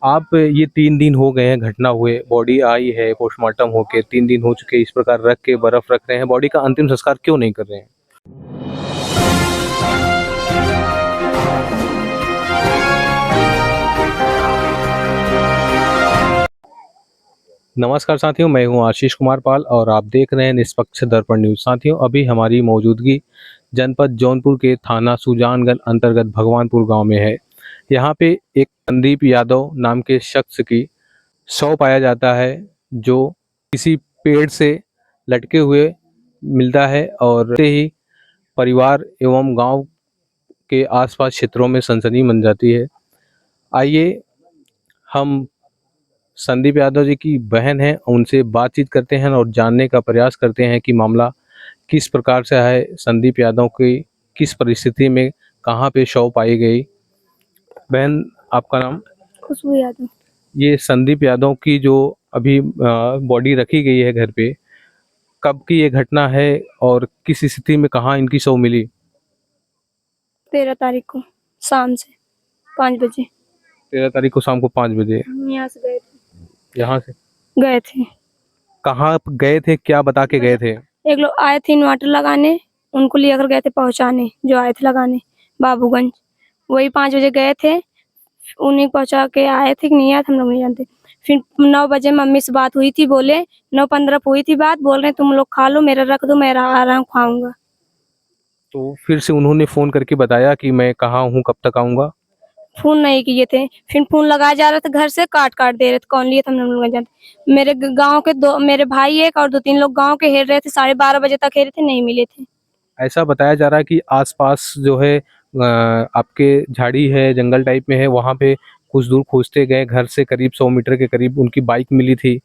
आप ये 3 दिन हो गए हैं घटना हुए, बॉडी आई है पोस्टमार्टम होके 3 दिन हो चुके, इस प्रकार रख के बर्फ़ रख रहे हैं, बॉडी का अंतिम संस्कार क्यों नहीं कर रहे हैं? नमस्कार साथियों, मैं हूँ आशीष कुमार पाल और आप देख रहे हैं निष्पक्ष दर्पण न्यूज़। साथियों, अभी हमारी मौजूदगी जनपद जौनपुर के थाना सुजानगढ़ अंतर्गत भगवानपुर गाँव में है। यहाँ पे एक संदीप यादव नाम के शख्स की शव पाया जाता है, जो किसी पेड़ से लटके हुए मिलता है और ऐसे ही परिवार एवं गांव के आसपास क्षेत्रों में सनसनी बन जाती है। आइए हम संदीप यादव जी की बहन हैं, उनसे बातचीत करते हैं और जानने का प्रयास करते हैं कि मामला किस प्रकार से है, संदीप यादव की किस परिस्थिति में कहाँ पे शव पाई गई। बहन, आपका नाम? खुशबू यादव। ये संदीप यादव की जो अभी बॉडी रखी गई है घर पे, कब की ये घटना है और किस स्थिति में कहाँ इनकी शव मिली? 13 तारीख को शाम से 5 बजे 13 तारीख को शाम को 5 बजे। हम यहाँ से यहाँ से गए थे। कहाँ गए थे, क्या बता के गए थे? एक लोग आए थे इन्वर्टर लगाने, उनको लेकर गए थे पहुँचाने, जो आए थे लगाने बाबूगंज। वही 5 बजे गए थे, उन्हीं पहुँचा के आए थे कि नहीं आए थे हम लोग नहीं जानते। फिर 9 बजे मम्मी से बात हुई थी, बोले 9:15 पे हुई थी बात, बोल रहे तुम लोग खा लो, मेरा रख दो, मैं आ रहा हूँ खाऊंगा। तो फिर से उन्होंने फ़ोन करके बताया कि मैं कहाँ हूँ, कब तक आऊँगा? फोन नहीं किए थे। फिर फोन लगाया जा रहा था, घर से काट काट दे रहे थे, कौन लिए थे हम लोग नहीं जानते। मेरे गांव के दो मेरे भाई एक और 2-3 लोग गांव के हेर रहे थे, 12:30 बजे तक हेरे थे, नहीं मिले थे। ऐसा बताया जा रहा है कि आसपास जो है आपके झाड़ी है, जंगल टाइप में है, वहाँ पे कुछ दूर खोजते गए, घर से करीब 100 मीटर के करीब उनकी बाइक मिली थी।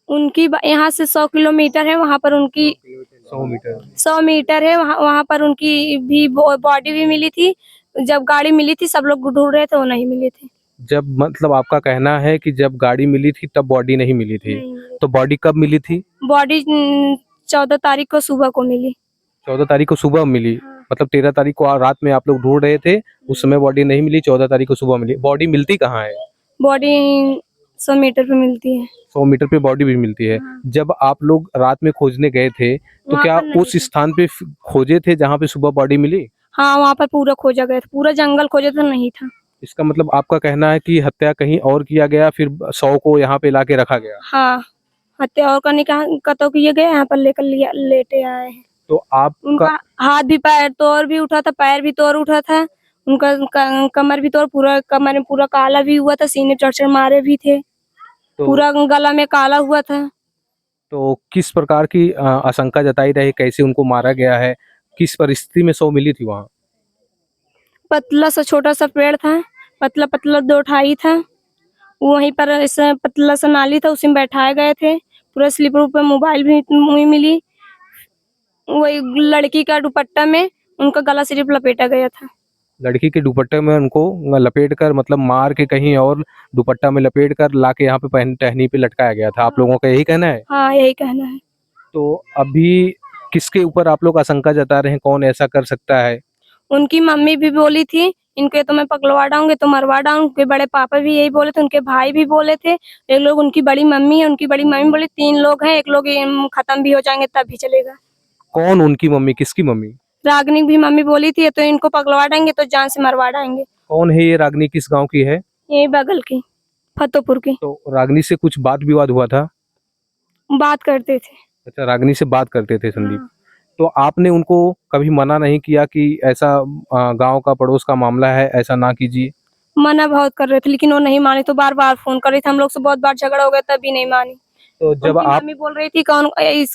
उनकी यहाँ से 100 किलोमीटर है, वहाँ पर उनकी 100 मीटर। 100 मीटर है, वहाँ वहाँ पर उनकी भी बॉडी भी मिली थी। जब गाड़ी मिली थी सब लोग ढूंढ रहे थे, वो नहीं मिले थे। जब मतलब आपका कहना है कि जब गाड़ी मिली थी तब बॉडी नहीं मिली थी, नहीं मिले। तो बॉडी कब मिली थी? बॉडी 14 तारीख को सुबह को मिली। 14 तारीख को सुबह मिली। हाँ। मतलब 13 तारीख को रात में आप लोग ढूंढ रहे थे, उस समय बॉडी नहीं मिली, 14 तारीख को सुबह मिली। बॉडी मिलती कहाँ है? बॉडी 100 मीटर पे मिलती है। 100 मीटर पे बॉडी भी मिलती है। हाँ। जब आप लोग रात में खोजने गए थे, तो वहाँ क्या पर नहीं उस थे। स्थान पे खोजे थे जहाँ पे सुबह बॉडी मिली? हाँ, वहाँ पर पूरा खोजा गया था, पूरा जंगल खोजा था, नहीं था। इसका मतलब आपका कहना है कि हत्या कहीं और किया गया, फिर शव को यहाँ पे लाके रखा गया। हाँ, हत्या और करने का कतो किए गए, यहाँ पर लेकर लिया लेटे आए हैं। तो आपका उनका हाथ भी पैर तोड़ भी उठा था, पैर भी तोड़ उठा था, उनका कमर भी तोड़, पूरा कमर में पूरा काला भी हुआ था, सीने चढ़ मारे भी थे, तो पूरा गला में काला हुआ था। तो किस प्रकार की आशंका जताई रही, कैसे उनको मारा गया है, किस परिस्थिति में शव मिली थी वहाँ? पतला सा छोटा सा पेड़ था, पतला पतला 2 ठाई था, वहीं पर ऐसा पतला सा नाली था, उसी में बैठाए गए थे। पूरा स्लीपर पे मोबाइल भी वहीं मिली। वही लड़की का दुपट्टा में उनका गला सिर्फ लपेटा गया था। लड़की के दुपट्टे में उनको लपेट कर, मतलब मार के कहीं और दुपट्टा में लपेट कर लाके यहाँ पे पहन टहनी पे लटकाया गया था, आप लोगों का यही कहना है? हाँ, यही कहना है। तो अभी किसके ऊपर आप लोग आशंका जता रहे हैं, कौन ऐसा कर सकता है? उनकी मम्मी भी बोली थी, इनके तो मैं पकड़वा डाऊंगी, तो मरवा डाऊंगी। उनके बड़े पापा भी यही बोले थे, उनके भाई भी बोले थे, एक लोग उनकी बड़ी मम्मी है, उनकी बड़ी मम्मी बोली 3 लोग हैं, एक लोग खत्म भी हो जाएंगे तब भी चलेगा। कौन उनकी मम्मी, किसकी मम्मी? रागनी भी मम्मी बोली थी, तो इनको पकड़वा देंगे तो जान से मरवा डाएंगे। कौन है ये रागनी, किस गांव की है? यही बगल की, फतेहपुर की। तो रागनी से कुछ बात विवाद हुआ था? बात करते थे। अच्छा, रागनी से बात करते थे संदीप। हाँ। तो आपने उनको कभी मना नहीं किया कि ऐसा गांव का पड़ोस का मामला है, ऐसा ना कीजिए? मना बहुत कर रहे थे, लेकिन वो नहीं मानी, तो बार बार फोन कर रही थी, हम लोग से बहुत बार झगड़ा हो गया, तब भी नहीं मानी। तो जब उनकी आप मम्मी बोल रही थी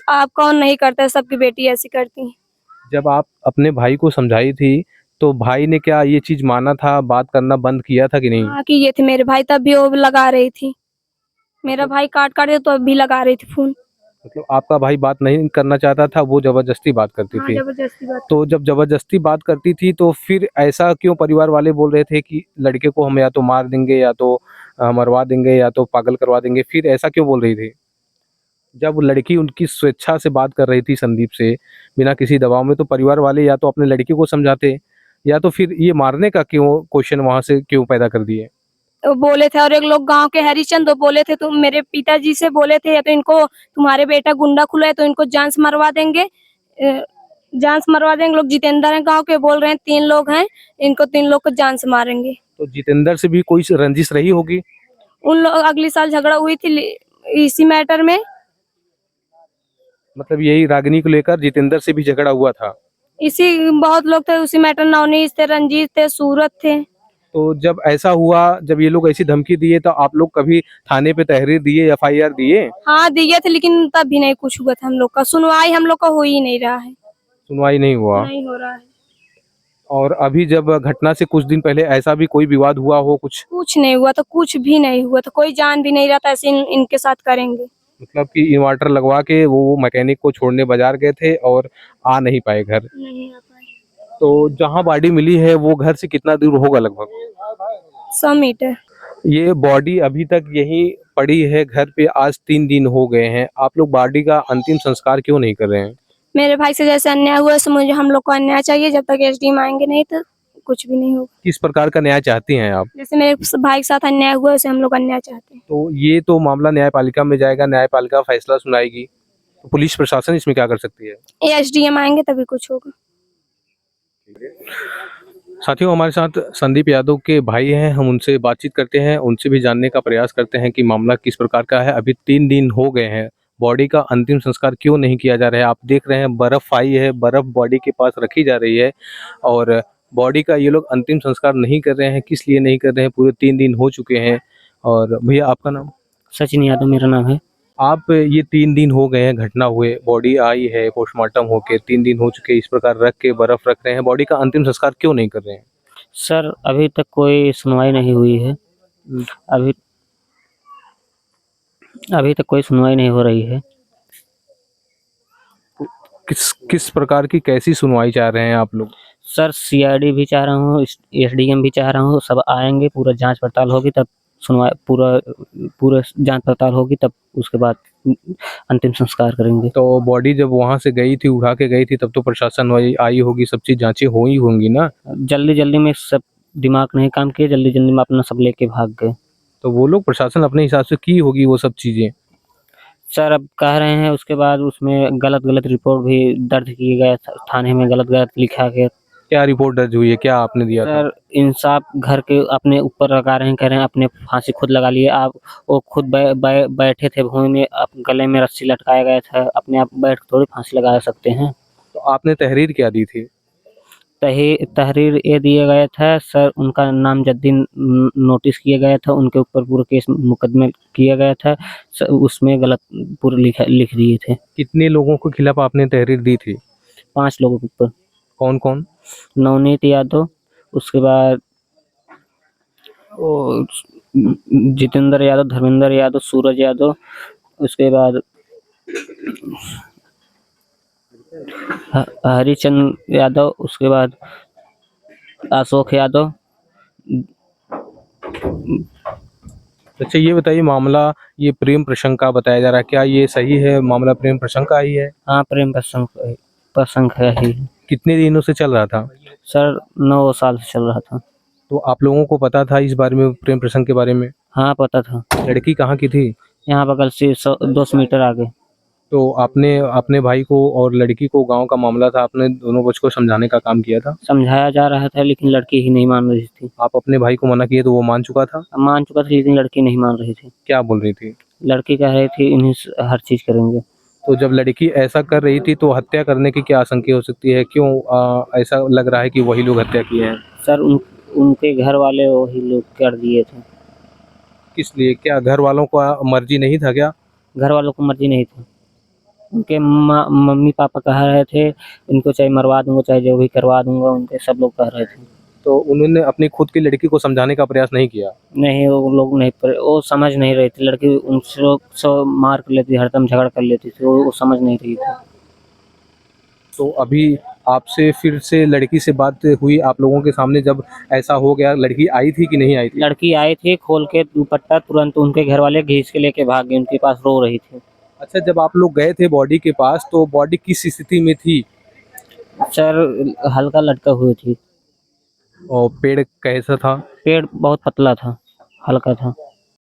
आप कौन नहीं करते, सबकी बेटी ऐसी करती है। जब आप अपने भाई को समझाई थी, तो भाई ने क्या ये चीज माना था, बात करना बंद किया था कि नहीं? हाँ, कि ये थे मेरे भाई, तब भी वो लगा रही थी। मेरा भाई काट काट दे तो अब भी लगा रही थी फोन। मतलब आपका भाई बात नहीं करना चाहता था, वो जबरदस्ती बात करती हाँ, थी। जबरदस्ती बात। तो जब जबरदस्ती बात करती थी, तो फिर ऐसा क्यों परिवार वाले बोल रहे थे कि लड़के को हम या तो मार देंगे, या तो मरवा देंगे, या तो पागल करवा देंगे, फिर ऐसा क्यों बोल रही थी? जब लड़की उनकी स्वेच्छा से बात कर रही थी संदीप से, बिना किसी दबाव में, तो परिवार वाले या तो अपने लड़की को समझाते, या तो फिर ये मारने का क्यों क्वेश्चन वहां से क्यों पैदा कर दिए? वो बोले थे, और एक लोग गांव के हरिचंद वो बोले थे, तुम मेरे पिताजी से बोले थे, या तो इनको तुम्हारे बेटा गुंडा खुला है तो इनको जान से मरवा देंगे, जान से मरवा देंगे। लोग जितेंद्र हैं गांव के, बोल रहे हैं 3 लोग हैं, इनको 3 लोग को जान से मारेंगे। तो जितेंद्र से भी कोई रंजिश रही होगी? उन लोग अगले साल झगड़ा हुई थी इसी मैटर में। मतलब यही रागिनी को लेकर जितेंद्र से भी झगड़ा हुआ था। इसी बहुत लोग थे उसी मैटर, नवनीत थे, रंजीत थे, सूरत थे। तो जब ऐसा हुआ, जब ये लोग ऐसी धमकी दिए तो आप लोग कभी थाने पे तहरीर दिए, एफआईआर दिए? हाँ दिए थे, लेकिन तब भी नहीं कुछ हुआ था। हम लोग का सुनवाई हम लोग का हो ही नहीं रहा है, सुनवाई नहीं हुआ। नहीं हो रहा है। और अभी जब घटना से कुछ दिन पहले ऐसा भी कोई विवाद हुआ हो कुछ? कुछ नहीं हुआ, तो कुछ भी नहीं हुआ, तो कोई जान भी नहीं रहा था ऐसे इनके साथ करेंगे। मतलब कि इन्वर्टर लगवा के वो मैकेनिक को छोड़ने बाजार गए थे और आ नहीं पाए घर। नहीं आ पाए। तो जहाँ बॉडी मिली है वो घर से कितना दूर होगा लगभग? 100 मीटर। ये बॉडी अभी तक यहीं पड़ी है घर पे, आज 3 दिन हो गए हैं। आप लोग बॉडी का अंतिम संस्कार क्यों नहीं कर रहे हैं? मेरे भाई से जैसे अन्याय हुआ है, मुझे हम लोग को अन्याय चाहिए। जब तक एसडीएम आएंगे नहीं तो कुछ भी नहीं होगा। किस प्रकार का न्याय चाहती हैं आप? जैसे मेरे भाई के साथ अन्याय हुआ, वैसे हम लोग अन्याय चाहते हैं। तो ये तो मामला न्यायपालिका में जाएगा, न्यायपालिका फैसला सुनाएगी, तो पुलिस प्रशासन इसमें क्या कर सकती है? एसडीएम आएंगे तभी कुछ होगा। साथियों, हमारे साथ संदीप यादव के भाई हैं, हम उनसे बातचीत करते हैं, उनसे भी जानने का प्रयास करते हैं कि मामला किस प्रकार का है। अभी 3 दिन हो गए हैं, बॉडी का अंतिम संस्कार क्यों नहीं किया जा रहा है? आप देख रहे हैं बर्फ़ आई है, बर्फ़ बॉडी के पास रखी जा रही है और बॉडी का ये लोग अंतिम संस्कार नहीं कर रहे हैं। किस लिए नहीं कर रहे हैं? पूरे 3 दिन हो चुके हैं। और भैया आपका नाम? सचिन यादव मेरा नाम है। आप ये 3 दिन हो गए हैं घटना हुए, बॉडी आई है पोस्टमार्टम होके, 3 दिन हो चुके, इस प्रकार रख के बर्फ़ रख रहे हैं, बॉडी का अंतिम संस्कार क्यों नहीं कर रहे हैं? सर अभी तक कोई सुनवाई नहीं हुई है। अभी अभी तक कोई सुनवाई नहीं हो रही है। किस किस प्रकार की कैसी सुनवाई चाह रहे हैं आप लोग? सर सीआईडी भी चाह रहा हूँ, एसडीएम भी चाह रहा हूँ, सब आएंगे, पूरा जांच पड़ताल होगी तब सुनवाई, पूरा जांच पड़ताल होगी तब उसके बाद अंतिम संस्कार करेंगे। तो बॉडी जब वहां से गई थी, उठा के गई थी, तब तो प्रशासन आई होगी, सब चीज जांचें हुई होंगी ना? जल्दी जल्दी में सब दिमाग नहीं काम किया, जल्दी जल्दी में अपना सब लेके भाग गए। तो वो लोग प्रशासन अपने हिसाब से की होगी वो सब चीजें। सर अब कह रहे हैं उसके बाद उसमें गलत गलत रिपोर्ट भी दर्ज किए गए, थाने में गलत गलत लिखा गया। क्या रिपोर्ट दर्ज हुई है, क्या आपने दिया था? सर इंसाफ घर के अपने ऊपर लगा रहे हैं, कह रहे हैं अपने फांसी खुद लगा लिए आप। वो खुद बैठे थे भूमि में, गले में रस्सी लटकाया गया था, अपने आप बैठ थोड़ी फांसी लगा सकते हैं। तो आपने तहरीर क्या दी थी? तहरीर ये दिया गया था सर, उनका नामजद्दी नोटिस किया गया था, उनके ऊपर पूरा केस मुकदमे किया गया था सर, उसमें गलत पूरे लिख दिए थे। कितने लोगों के खिलाफ आपने तहरीर दी थी? 5 लोगों के ऊपर। कौन कौन? नवनीत यादव, उसके बाद वो जितेंद्र यादव, धर्मेंद्र यादव, सूरज यादव, उसके बाद हरिचंद यादव, उसके बाद अशोक यादव। अच्छा ये बताइए, मामला ये प्रेम प्रसंग का बताया जा रहा है, क्या ये सही है? मामला प्रेम प्रसंग का ही है? हाँ प्रेम प्रसंग है ही। कितने दिनों से चल रहा था? सर 9 साल से चल रहा था। तो आप लोगों को पता था इस बारे में, प्रेम प्रसंग के बारे में? हाँ पता था। लड़की कहाँ की थी? यहाँ बगल से 200 मीटर आगे। तो आपने अपने भाई को और लड़की को, गांव का मामला था, आपने दोनों बच्चों को समझाने का काम किया था? समझाया जा रहा था लेकिन लड़की ही नहीं मान रही थी। आप अपने भाई को मना किए तो वो मान चुका था? मान चुका था लेकिन लड़की नहीं मान रही थी। क्या बोल रही थी? लड़की कह रही थी इन्हीं से हर चीज करेंगे। तो जब लड़की ऐसा कर रही थी तो हत्या करने की क्या आशंका हो सकती है? क्यों ऐसा लग रहा है कि वही लोग हत्या किए हैं? सर उनके घर वाले वही लोग कर दिए थे। किस लिए? क्या घर वालों का मर्जी नहीं था क्या? घर वालों को मर्जी नहीं थी। उनके मम्मी पापा कह रहे थे इनको चाहे मरवा दूंगा चाहे जो भी करवा दूंगा, उनके सब लोग कह रहे थे। तो उन्होंने अपनी खुद की लड़की को समझाने का प्रयास नहीं किया? नहीं वो लोग नहीं, वो समझ नहीं रही थी। लड़की उनसे सब मार कर लेती, हरदम झगड़ा कर लेती थी, वो समझ नहीं रही थी। तो अभी आपसे फिर से लड़की से बात हुई आप लोगों के सामने? जब ऐसा हो गया, लड़की आई थी कि नहीं आई थी? लड़की आई थी, खोल के दुपट्टा तुरंत उनके घर वाले घींच के लेके भाग गए, उनके पास रो रही थी। अच्छा, जब आप लोग गए थे बॉडी के पास तो बॉडी किस स्थिति में थी? सर हल्का लटका हुई थी। और पेड़ कैसा था? पेड़ बहुत पतला था। हल्का था।